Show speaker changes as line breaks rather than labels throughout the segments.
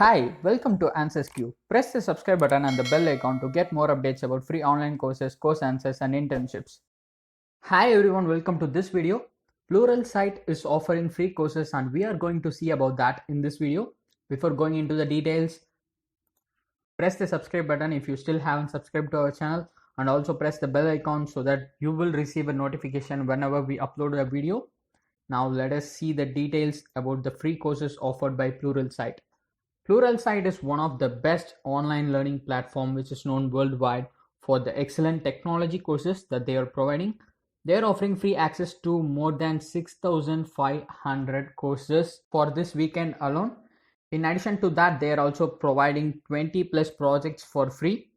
Hi, welcome to answersQ. Press the subscribe button and the bell icon to get more updates about free online courses, course answers, and internships. Hi everyone, welcome to this video. Pluralsight is offering free courses and we are going to see about that in this video. Before going into the details, press the subscribe button if you still haven't subscribed to our channel, and also press the bell icon so that you will receive a notification whenever we upload a video. Now let us see the details about the free courses offered by Pluralsight. Pluralsight is one of the best online learning platform which is known worldwide for the excellent technology courses that they are providing. They are offering free access to more than 6,500 courses for this weekend alone. In addition to that, they are also providing 20 plus projects for free.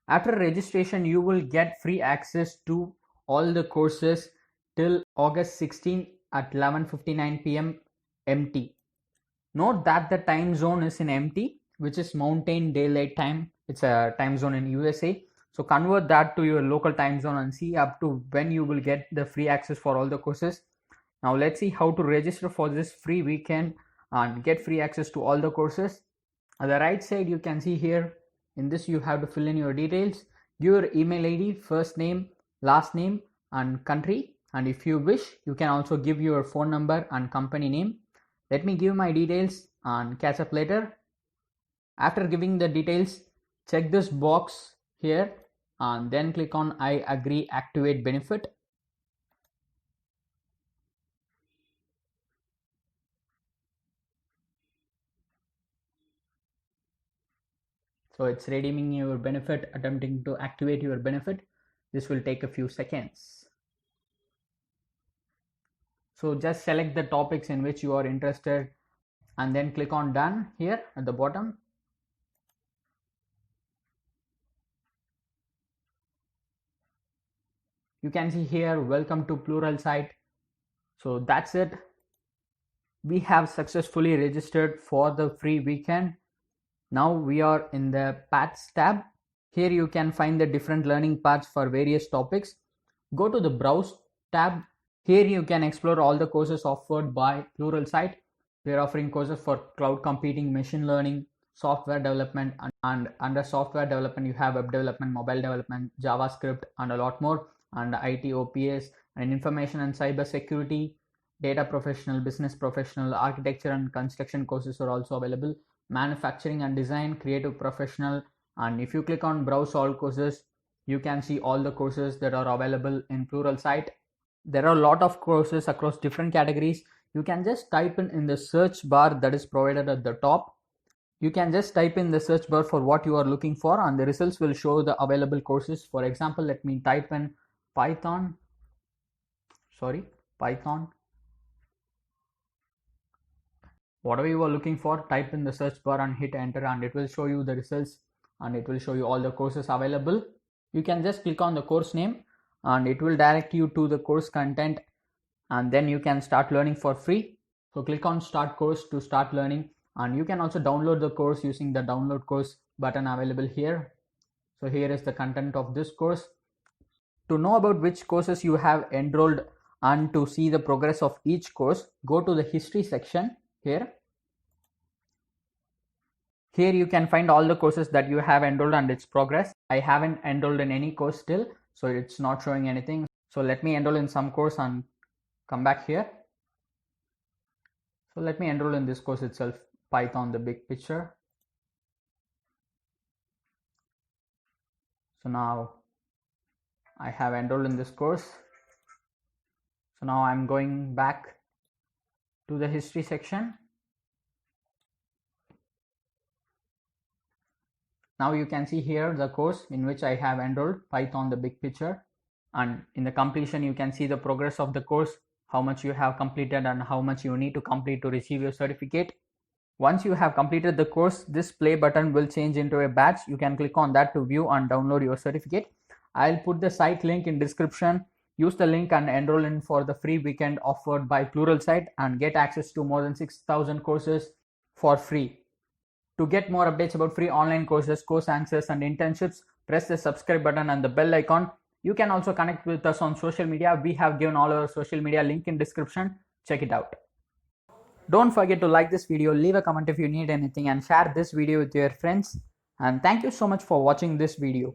After registration, you will get free access to all the courses till August 16 at 11:59 p.m. MT. Note that the time zone is in MT, which is Mountain Daylight Time. It's a time zone in USA. So convert that to your local time zone and see up to when you will get the free access for all the courses. Now let's see how to register for this free weekend and get free access to all the courses. On the right side, you can see here, in this you have to fill in your details, give your email ID, first name, last name, and country. And if you wish, you can also give your phone number and company name. Let me give my details and catch up later. After giving the details, check this box here and then click on I agree, activate benefit. So it's redeeming your benefit, attempting to activate your benefit. This will take a few seconds. So just select the topics in which you are interested and then click on done here at the bottom. You can see here, welcome to Pluralsight. So that's it. We have successfully registered for the free weekend. Now we are in the paths tab. Here you can find the different learning paths for various topics. Go to the browse tab. Here you can explore all the courses offered by Pluralsight. They are offering courses for cloud computing, machine learning, software development, and under software development you have web development, mobile development, JavaScript, and a lot more. And IT, OPS, and information and cyber security, data professional, business professional, architecture and construction courses are also available. Manufacturing and design, creative professional. And if you click on browse all courses, you can see all the courses that are available in Pluralsight. There are a lot of courses across different categories. You can just type in the search bar that is provided at the top. You can just type in the search bar for what you are looking for and the results will show the available courses. For example, let me type in Python. Whatever you are looking for, type in the search bar and hit enter and it will show you the results and it will show you all the courses available. You can just click on the course name and it will direct you to the course content and then you can start learning for free. So click on start course to start learning and you can also download the course using the download course button available here. So here is the content of this course. To know about which courses you have enrolled and to see the progress of each course, go to the history section here. Here you can find all the courses that you have enrolled and its progress. I haven't enrolled in any course still, so it's not showing anything. So let me enroll in some course and come back here. So let me enroll in this course itself, Python, the big picture. So now I have enrolled in this course. So now I'm going back to the history section. Now you can see here the course in which I have enrolled, Python, the big picture. And in the completion, you can see the progress of the course, how much you have completed and how much you need to complete to receive your certificate. Once you have completed the course, this play button will change into a badge. You can click on that to view and download your certificate. I'll put the site link in description. Use the link and enroll in for the free weekend offered by Pluralsight and get access to more than 6,000 courses for free. To get more updates about free online courses, course answers, and internships, press the subscribe button and the bell icon. You can also connect with us on social media. We have given all our social media link in description. Check it out. Don't forget to like this video, leave a comment if you need anything, and share this video with your friends. And thank you so much for watching this video.